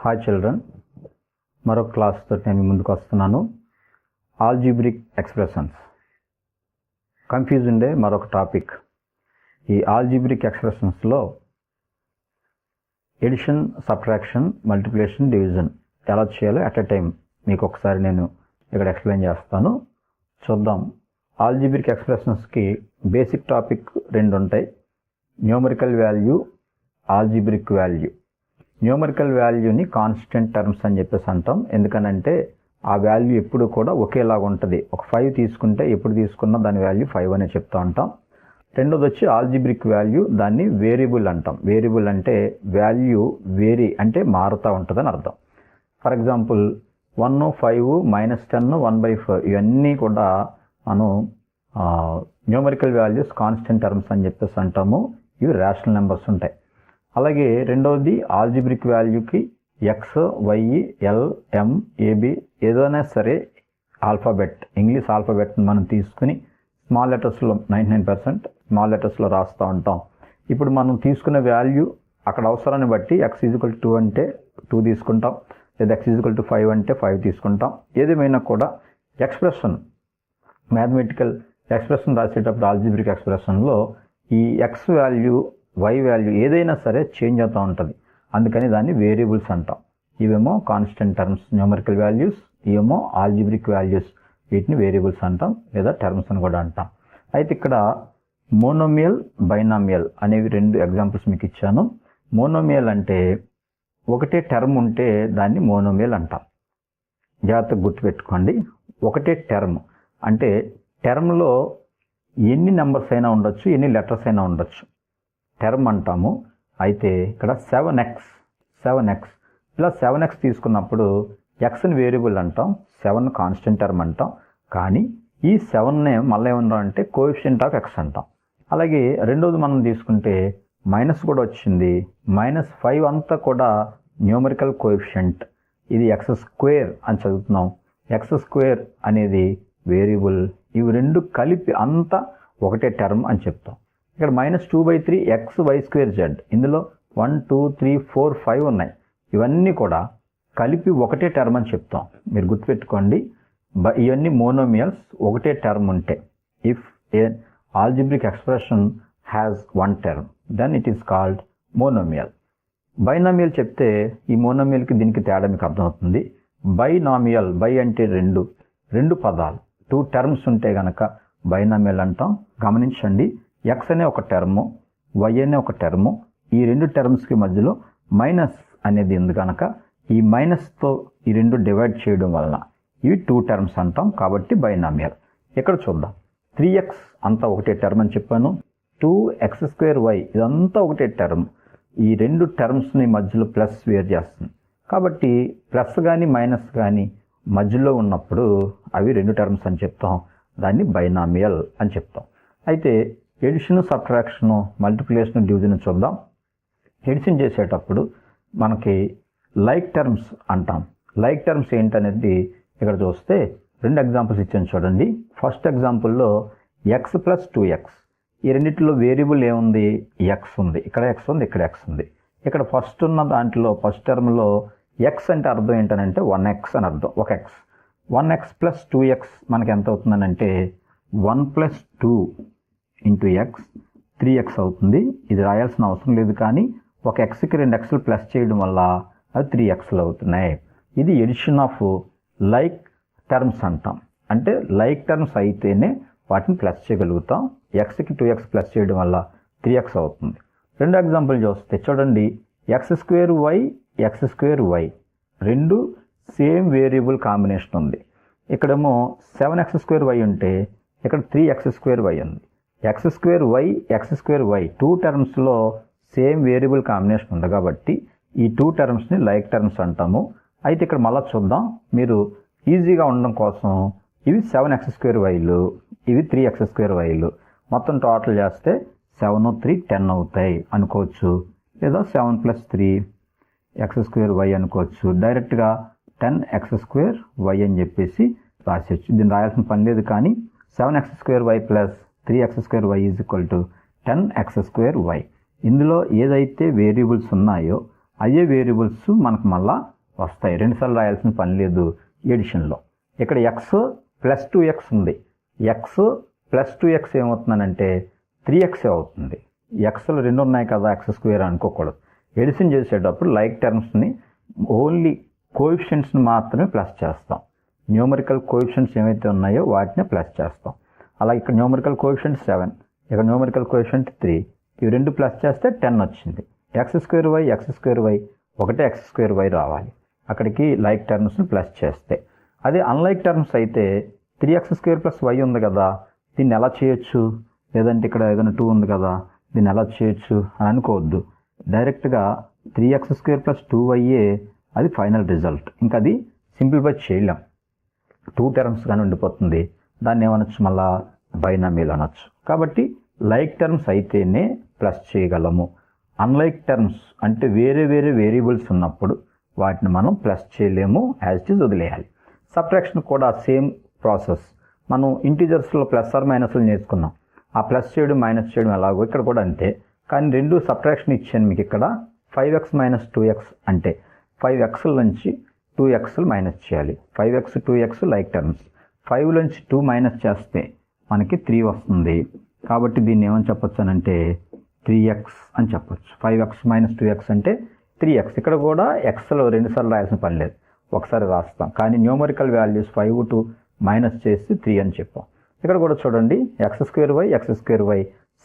Hi children, మరొక క్లాస్తో నేను ముందుకు వస్తున్నాను. ఆల్జీబ్రిక్ ఎక్స్ప్రెషన్స్ కన్ఫ్యూజ్ ఉండే మరొక టాపిక్. ఈ ఆల్జీబ్రిక్ ఎక్స్ప్రెషన్స్లో ఎడిషన్, సబ్ట్రాక్షన్, మల్టిప్లికేషన్, డివిజన్ ఎలా చేయాలో అట్ ఎ టైం మీకు ఒకసారి నేను ఇక్కడ ఎక్స్ప్లెయిన్ చేస్తాను. చూద్దాం. ఆల్జీబ్రిక్ ఎక్స్ప్రెషన్స్కి బేసిక్ టాపిక్ రెండు ఉంటాయి: numerical value, algebraic value. Numerical వాల్యూని కాన్స్టెంట్ టర్మ్స్ అని చెప్పేసి అంటాం. ఎందుకనంటే ఆ వాల్యూ ఎప్పుడు కూడా ఒకేలాగా ఉంటుంది. ఒక 5 తీసుకుంటే ఎప్పుడు తీసుకున్నా దాని వాల్యూ 5 అనే చెప్తూ ఉంటాం. రెండోది వచ్చి ఆల్జీబ్రిక్ వాల్యూ, దాన్ని వేరియబుల్ అంటాం. వేరియబుల్ అంటే వాల్యూ వేరీ అంటే మారుతూ ఉంటుందని అర్థం. ఫర్ ఎగ్జాంపుల్ 1, 5, -10, 1/4 ఇవన్నీ కూడా మనం న్యూమరికల్ వాల్యూస్ కాన్స్టెంట్ టర్మ్స్ అని చెప్పేసి అంటాము. ఇవి రేషనల్ నెంబర్స్ ఉంటాయి. అలాగే రెండవది ఆల్జీబ్రిక్ వాల్యూకి x, y, l, m, a b ఏదైనా సరే ఆల్ఫాబెట్, ఇంగ్లీష్ ఆల్ఫాబెట్ని మనం తీసుకుని స్మాల్ లెటర్స్లో 99% స్మాల్ లెటర్స్లో రాస్తూ ఉంటాం. ఇప్పుడు మనం తీసుకునే వాల్యూ అక్కడ అవసరాన్ని బట్టి x = 2 అంటే 2 తీసుకుంటాం, లేదా x = 5 అంటే 5 తీసుకుంటాం. ఏదేమైనా కూడా ఎక్స్ప్రెషన్, మ్యాథమెటికల్ ఎక్స్ప్రెషన్ రాసేటప్పుడు ఆల్జీబ్రిక్ ఎక్స్ప్రెషన్లో ఈ x వాల్యూ, y వాల్యూ ఏదైనా సరే చేంజ్ అవుతూ ఉంటుంది. అందుకని దాన్ని వేరియబుల్స్ అంటాం. ఇవేమో కాన్స్టెంట్ టర్మ్స్ న్యూమరికల్ వాల్యూస్, ఇవేమో ఆల్జీబ్రిక్ వాల్యూస్. వీటిని వేరియబుల్స్ అంటాం, లేదా టర్మ్స్ అని కూడా అంటాం. అయితే ఇక్కడ మోనోమియల్, బైనామియల్ అనేవి 2 ఎగ్జాంపుల్స్ మీకు ఇచ్చాను. మోనోమియల్ అంటే ఒకటే టర్మ్ ఉంటే దాన్ని మోనోమియల్ అంటాం. జాగ్రత్తగా గుర్తుపెట్టుకోండి. ఒకటే టర్మ్ అంటే టర్మ్లో ఎన్ని నెంబర్స్ అయినా ఉండొచ్చు, ఎన్ని లెటర్స్ అయినా ఉండొచ్చు, టర్మ్ అంటాము. అయితే ఇక్కడ 7x ఇలా 7x తీసుకున్నప్పుడు ఎక్స్ని వేరియబుల్ అంటాం, 7 కాన్స్టెంట్ టర్మ్ అంటాం. కానీ ఈ 7నే మళ్ళీ ఏమన్నా అంటే కోఎఫిషియంట్ ఆఫ్ ఎక్స్ అంటాం. అలాగే రెండోది మనం తీసుకుంటే మైనస్ కూడా వచ్చింది. -5 అంతా కూడా న్యూమరికల్ కోఎఫిషియంట్. ఇది x² అని చదువుతున్నాం. x² అనేది వేరియబుల్. ఇవి రెండు కలిపి అంతా ఒకటే టర్మ్ అని చెప్తాం. ఇక్కడ -2/3 xy²z. ఇందులో 1, 2, 3, 4, 5 ఉన్నాయి. ఇవన్నీ కూడా కలిపి ఒకటే టర్మ్ అని చెప్తాం. మీరు గుర్తుపెట్టుకోండి, ఇవన్నీ మోనోమియల్స్ ఒకటే టర్మ్ ఉంటే. If a algebraic expression has one term then it is called monomial. Binomial చెప్తే ఈ మోనోమియల్కి దీనికి తేడా మీకు అర్థమవుతుంది. బైనామియల్, బై అంటే రెండు పదాలు, 2 టర్మ్స్ ఉంటే కనుక బైనామియల్ అంటాం. గమనించండి, x అనే ఒక టర్ము, y అనే ఒక టర్ము. ఈ 2 టర్మ్స్కి మధ్యలో మైనస్ అనేది ఉంది కనుక ఈ మైనస్తో ఈ 2 డివైడ్ చేయడం వలన ఇవి 2 టర్మ్స్ అంటాం. కాబట్టి బైనామియల్. ఇక్కడ చూద్దాం. 3x అంతా ఒకటే టర్మ్ అని చెప్పాను. 2x²y ఇదంతా ఒకటే టర్మ్. ఈ 2 టర్మ్స్ని మధ్యలో ప్లస్ వేరు చేస్తుంది. కాబట్టి ప్లస్ కానీ మైనస్ కానీ మధ్యలో ఉన్నప్పుడు అవి 2 టర్మ్స్ అని చెప్తాం. దాన్ని బైనామియల్ అని చెప్తాం. అయితే ఎడిషన్, సబ్ట్రాక్షన్, మల్టిప్లికేషన్, డివిజన్ చూద్దాం. ఎడిషన్ చేసేటప్పుడు మనకి లైక్ టర్మ్స్ అంటాం. లైక్ టర్మ్స్ ఏంటనేది ఇక్కడ చూస్తే 2 ఎగ్జాంపుల్స్ ఇచ్చాను చూడండి. ఫస్ట్ ఎగ్జాంపుల్లో x + 2x. ఈ రెండింటిలో వేరియబుల్ ఏముంది? x ఉంది. ఇక్కడ x ఉంది, ఇక్కడ x ఉంది. ఇక్కడ ఫస్ట్ ఉన్న దాంట్లో ఫస్ట్ టర్మ్లో x అంటే అర్థం ఏంటనంటే 1x అని అర్థం. 1x + 2x మనకి ఎంత అవుతుందనంటే 1 + 2 × x 3x అవుతుంది. ఇది రాయాల్సిన అవసరం లేదు, కానీ ఒక xకి 2 xలు ప్లస్ చేయడం వల్ల అది 3xలు అవుతున్నాయి. ఇది ఎడిషన్ ఆఫ్ లైక్ టర్మ్స్ అంటాం. అంటే లైక్ టర్మ్స్ అయితేనే వాటిని ప్లస్ చేయగలుగుతాం. xకి 2x ప్లస్ చేయడం వల్ల 3x అవుతుంది. రెండో ఎగ్జాంపుల్ చూస్తే చూడండి, x²y రెండు సేమ్ వేరియబుల్ కాంబినేషన్ ఉంది. ఇక్కడేమో 7x²y ఉంటే ఇక్కడ 3x²y ఉంది. x²y 2 టర్మ్స్లో సేమ్ వేరియబుల్ కాంబినేషన్ ఉంది కాబట్టి ఈ 2 టర్మ్స్ని లైక్ టర్మ్స్ అంటాము. అయితే ఇక్కడ మళ్ళీ చూద్దాం. మీరు ఈజీగా ఉండడం కోసం ఇవి 7x²yలు, ఇవి 3x²yలు. మొత్తం టోటల్ చేస్తే 7, 3, 10 అవుతాయి అనుకోవచ్చు. లేదా 7 + 3 x² అనుకోవచ్చు. డైరెక్ట్గా 10x² అని చెప్పేసి రాసేయచ్చు. దీన్ని రాయాల్సిన పని లేదు, కానీ 7x² + 3x² = 10x². ఇందులో ఏదైతే వేరియబుల్స్ ఉన్నాయో అయ్యే వేరియబుల్స్ మనకు మళ్ళా వస్తాయి, రెండుసార్లు రాయాల్సిన పని లేదు ఎడిషన్లో. ఇక్కడ ఎక్స్ ప్లస్ 2x ఉంది, ఎక్స్ ప్లస్ 2x ఏమవుతుందనంటే 3x అవుతుంది. ఎక్స్లు రెండు ఉన్నాయి కదా, x² అనుకోకూడదు. ఎడిషన్ చేసేటప్పుడు లైక్ టర్మ్స్ని ఓన్లీ కోఎఫిషియెంట్స్ని మాత్రమే ప్లస్ చేస్తాం. న్యూమరికల్ కోఎఫిషియెంట్స్ ఏవైతే ఉన్నాయో వాటిని ప్లస్ చేస్తాం. అలా ఇక్కడ న్యూమరికల్ కోఎఫిషియెంట్ 7, ఇక్కడ న్యూమరికల్ కోఎఫిషియెంట్ 3, ఇవి రెండు ప్లస్ చేస్తే 10 వచ్చింది. x²y ఒకటే x²y రావాలి అక్కడికి లైక్ టర్మ్స్ని ప్లస్ చేస్తే. అదే అన్లైక్ టర్మ్స్ అయితే 3x² + y ఉంది కదా, దీన్ని ఎలా చేయొచ్చు, లేదంటే ఇక్కడ ఏదైనా 2 ఉంది కదా దీన్ని ఎలా చేయొచ్చు అని అనుకోవద్దు. డైరెక్ట్గా 3x² + 2y అది ఫైనల్ రిజల్ట్. ఇంకా అది సింప్లిఫై చేయలేం, 2 టర్మ్స్ కానీ ఉండిపోతుంది. దాన్ని ఏమనొచ్చు, మళ్ళా బైనామీలు అనొచ్చు. కాబట్టి లైక్ టర్మ్స్ అయితేనే ప్లస్ చేయగలము. అన్లైక్ టర్మ్స్ అంటే వేరే వేరే వేరియబుల్స్ ఉన్నప్పుడు వాటిని మనం ప్లస్ చేయలేము, యాజ్ ఇట్ ఈజ్ వదిలేయాలి. సబ్ట్రాక్షన్ కూడా సేమ్ ప్రాసెస్. మనం ఇంటీజర్స్లో ప్లస్ ఆర్ మైనస్లు నేర్చుకున్నాం. ఆ ప్లస్ చేయడం మైనస్ చేయడం ఎలాగో ఇక్కడ కూడా అంతే. కానీ రెండు సబ్ట్రాక్షన్ ఇచ్చాను మీకు ఇక్కడ. 5x - 2x అంటే 5x నుంచి 2x మైనస్ చేయాలి. 5x 2x like terms. 5 నుంచి 2 మైనస్ చేస్తే మనకి 3 వస్తుంది. కాబట్టి దీన్ని ఏమని చెప్పొచ్చు అంటే 3x అని చెప్పొచ్చు. 5x - 2x అంటే 3x. ఇక్కడ కూడా xలో రెండుసార్లు రాయాల్సిన పని లేదు, ఒకసారి రాస్తాం. కానీ న్యూమరికల్ వాల్యూస్ 5 to మైనస్ చేసి 3 అని చెప్పాం. ఇక్కడ కూడా చూడండి x²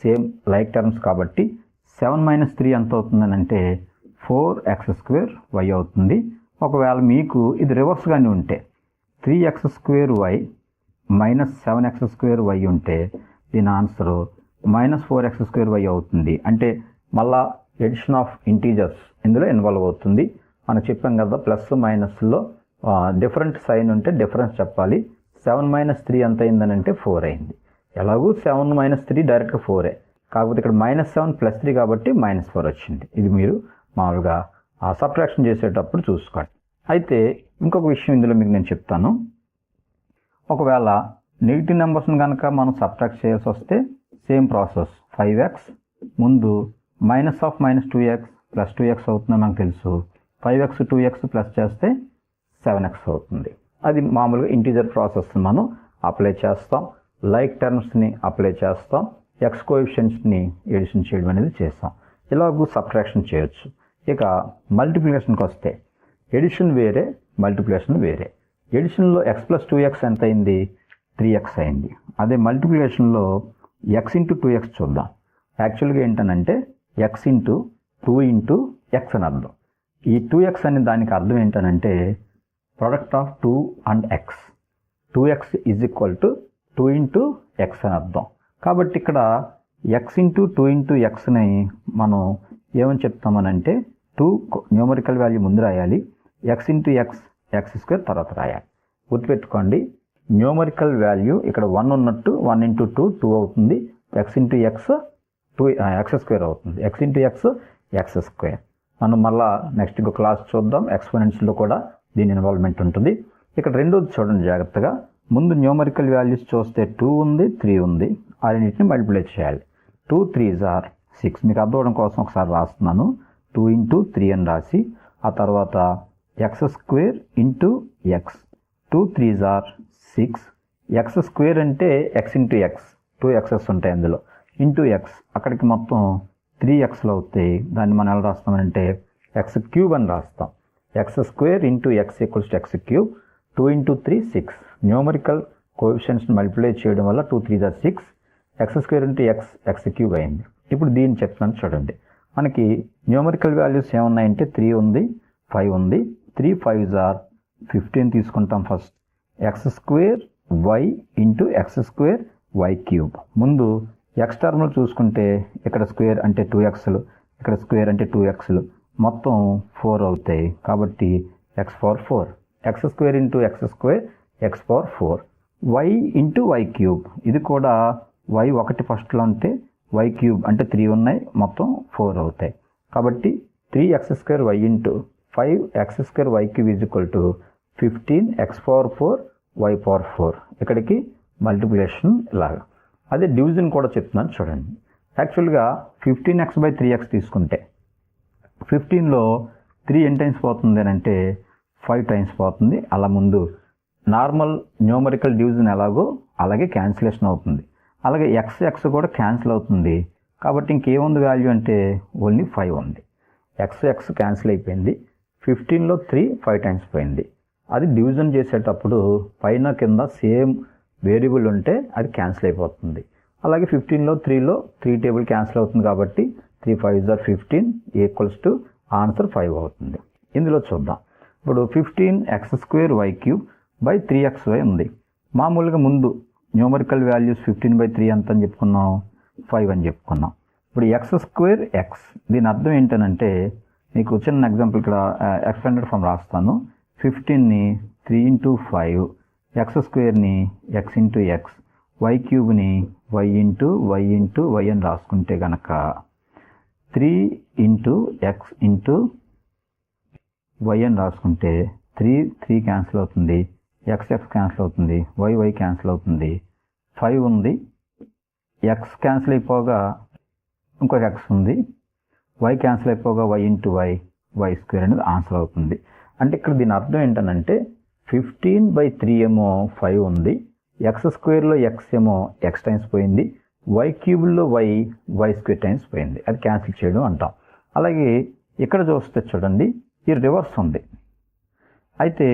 సేమ్ లైక్ టర్మ్స్ కాబట్టి 7 - 3 ఎంత అవుతుందని అంటే 4x² అవుతుంది. ఒకవేళ మీకు ఇది రివర్స్గానే ఉంటే 3x² - 7x² ఉంటే దీని ఆన్సరు -4x² అవుతుంది. అంటే మళ్ళా ఎడిషన్ ఆఫ్ ఇంటీజర్స్ ఇందులో ఇన్వాల్వ్ అవుతుంది. మనం చెప్పాం కదా ప్లస్ మైనస్లో డిఫరెంట్ సైన్ ఉంటే డిఫరెన్స్ చెప్పాలి. 7 - 3 ఎంత అయిందని అంటే 4 అయింది. ఎలాగూ 7 - 3 డైరెక్ట్గా 4, కాకపోతే ఇక్కడ -7 + 3 కాబట్టి -4 వచ్చింది. ఇది మీరు మామూలుగా సబ్ట్రాక్షన్ చేసేటప్పుడు చూసుకోండి. అయితే ఇంకొక విషయం ఇందులో మీకు నేను చెప్తాను. ఒకవేళ నెగిటివ్ నెంబర్స్ని కనుక మనం సబ్ట్రాక్ట్ చేయాల్సి వస్తే సేమ్ ప్రాసెస్. 5x ముందు -2x + 2x అవుతుందని మనకు తెలుసు. 5x 2x ప్లస్ చేస్తే 7x అవుతుంది. అది మామూలుగా ఇంటీజర్ ప్రాసెస్ మనం అప్లై చేస్తాం. లైక్ టర్మ్స్ని అప్లై చేస్తాం. ఎక్స్ కోఎఫిషియెంట్స్ని ఎడిషన్ చేయడం అనేది చేస్తాం. ఇలాగూ సబ్ట్రాక్షన్ చేయొచ్చు. ఇక మల్టిప్లికేషన్కి వస్తే ఎడిషన్ వేరే, మల్టిప్లికేషన్ వేరే. ఎడిషన్లో x + 2x ఎంత అయింది, 3x అయింది. అదే మల్టిప్లికేషన్లో x × 2x చూద్దాం. యాక్చువల్గా ఏంటనంటే x × 2 × x అని అర్థం. ఈ 2x అనే దానికి అర్థం ఏంటనంటే product of 2 and x. 2x = 2 × x అని అర్థం. కాబట్టి ఇక్కడ x × 2 × xని మనం ఏమని చెప్తామనంటే 2 న్యూమరికల్ వాల్యూ ముందు రాయాలి, x × x x² తర్వాత రాయాలి. గుర్తుపెట్టుకోండి, న్యూమరికల్ వాల్యూ ఇక్కడ 1 ఉన్నట్టు 1 × 2 2 అవుతుంది. x × x 2x² అవుతుంది. x × x x². మనం మళ్ళా నెక్స్ట్ ఇంకో క్లాస్ చూద్దాం. ఎక్స్పోనెంట్స్లో కూడా దీని ఇన్వాల్వ్మెంట్ ఉంటుంది. ఇక్కడ రెండోది చూడండి జాగ్రత్తగా. ముందు న్యూమరికల్ వాల్యూస్ చూస్తే 2 ఉంది, 3 ఉంది. ఆ రెండింటిని మల్టిప్లై చేయాలి. 2 3s are 6. మీకు అర్థం అవడం కోసం ఒకసారి రాస్తున్నాను. 2 × 3 అని రాసి ఆ తర్వాత x² × x. 2 3s are 6. x² అంటే x × x, 2 x's ఉంటాయి అందులో, x అక్కడికి మొత్తం 3xలు అవుతాయి. దాన్ని మనం ఎలా రాస్తామంటే x³ అని రాస్తాం. x² × x = x³. 2 × 3 6. Numerical కోఎఫిషియెంట్స్ని multiply చేయడం వల్ల 2 3s are 6. x² × x x³ అయింది. ఇప్పుడు దీన్ని చెప్తాను చూడండి. మనకి న్యూమరికల్ వాల్యూస్ ఏమున్నాయంటే 3 ఉంది, 5 ఉంది. 3 5s are 15 తీసుకుంటాం first. x² y × x² y³. ముందు x టర్మ్లు చూసుకుంటే ఇక్కడ స్క్వేర్ అంటే 2xలు, ఇక్కడ స్క్వేర్ అంటే 2xలు, మొత్తం 4 అవుతాయి. కాబట్టి x⁴. x² × x² x⁴. y × y³ ఇది కూడా y ఒకటి ఫస్ట్లో ఉంటే y³ అంటే 3 ఉన్నాయి, మొత్తం 4 అవుతాయి. కాబట్టి 3x² y × 5x² y³ = 15 x⁴ y⁴. ఇక్కడికి మల్టిప్లికేషన్ ఇలాగా. అదే డివిజన్ కూడా చెప్తున్నాను చూడండి. యాక్చువల్గా 15x/3x తీసుకుంటే 15లో 3 ఎన్ని టైమ్స్ పోతుంది అని అంటే 5 టైమ్స్ పోతుంది. అలా ముందు నార్మల్ న్యూమరికల్ డివిజన్ ఎలాగో అలాగే క్యాన్సిలేషన్ అవుతుంది. అలాగే ఎక్స్ కూడా క్యాన్సిల్ అవుతుంది. కాబట్టి ఇంకేముంది వాల్యూ అంటే ఓన్లీ 5 ఉంది. ఎక్స్ క్యాన్సిల్ అయిపోయింది. 15లో 3 5 టైమ్స్ పోయింది. అది డివిజన్ చేసేటప్పుడు పైన కింద సేమ్ వేరియబుల్ ఉంటే అది క్యాన్సిల్ అయిపోతుంది. అలాగే 15లో 3లో 3 టేబుల్ క్యాన్సిల్ అవుతుంది కాబట్టి 3 5s are 15 equals to answer 5 అవుతుంది. ఇందులో చూద్దాం. ఇప్పుడు 15x² y³ 3xy ఉంది. మామూలుగా ముందు న్యూమరికల్ వాల్యూస్ 15/3 ఎంత అని చెప్పుకున్నాం, 5 అని చెప్పుకున్నాం. ఇప్పుడు x²x దీని అర్థం ఏంటనంటే మీకు చిన్న ఎగ్జాంపుల్ ఇక్కడ ఎక్స్టెండెడ్ ఫామ్ రాస్తాను. 15ని 3 × 5, x²ని x × x, y³ y × y అని రాసుకుంటే కనుక 3 × x × y అని రాసుకుంటే 3 క్యాన్సిల్ అవుతుంది, x క్యాన్సిల్ అవుతుంది, y క్యాన్సిల్ అవుతుంది, 5 ఉంది, x క్యాన్సిల్ అయిపోగా ఇంకొక x ఉంది, y క్యాన్సిల్ అయిపోగా y × y² అనేది ఆన్సర్ అవుతుంది. అంటే ఇక్కడ దీని అర్థం ఏంటనంటే 15/3 ఏమో 5 ఉంది, x² x ఏమో x టైమ్స్ పోయింది, y³ y² టైమ్స్ పోయింది. అది క్యాన్సిల్ చేయడం అంటాం. అలాగే ఇక్కడ చూస్తే చూడండి ఈ రివర్స్ ఉంది. అయితే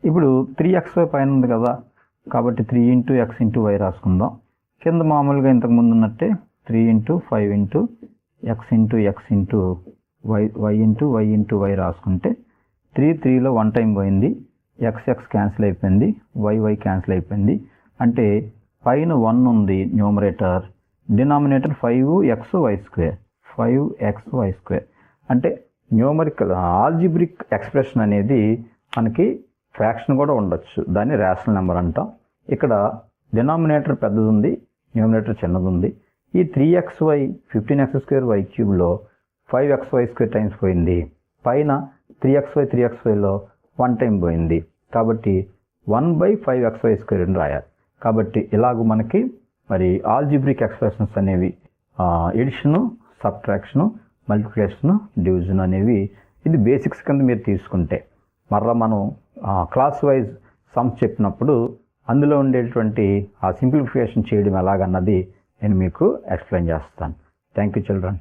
ఇప్పుడు 3xy పైన ఉంది కదా, కాబట్టి 3 × x × y రాసుకుందాం. కింద మామూలుగా ఇంతకుముందు ఉన్నట్టే 3 × 5 × x × x × y × y రాసుకుంటే 3లో 1 టైం పోయింది, x క్యాన్సిల్ అయిపోయింది, y క్యాన్సిల్ అయిపోయింది. అంటే పైన 1 ఉంది న్యూమరేటర్, డినామినేటర్ 5xy², 5xy². అంటే న్యూమరికల్ ఆల్జిబ్రిక్ ఎక్స్ప్రెషన్ అనేది మనకి ఫ్రాక్షన్ కూడా ఉండొచ్చు, దాన్ని రేషనల్ నెంబర్ అంటాం. ఇక్కడ డినామినేటర్ పెద్దది ఉంది, న్యూమరేటర్ చిన్నది ఉంది. ఈ 3xy 15x² y³ 5xy² times పోయింది, పైన 3xyలో 1 టైం పోయింది, కాబట్టి 1/5xy² అని రాయాలి. కాబట్టి ఇలాగ మనకి మరి ఆల్జిబ్రిక్ ఎక్స్ప్రెషన్స్ అనేవి ఎడిషను, సబ్ట్రాక్షను, మల్టిప్లికేషను, డివిజన్ అనేవి ఇది బేసిక్స్ కింద మీరు తీసుకుంటే మరలా మనం క్లాస్ వైజ్ సమ్స్ చెప్పినప్పుడు అందులో ఉండేటువంటి ఆ సింప్లిఫికేషన్ చేయడం ఎలాగన్నది నేను మీకు ఎక్స్ప్లెయిన్ చేస్తాను. Thank you children.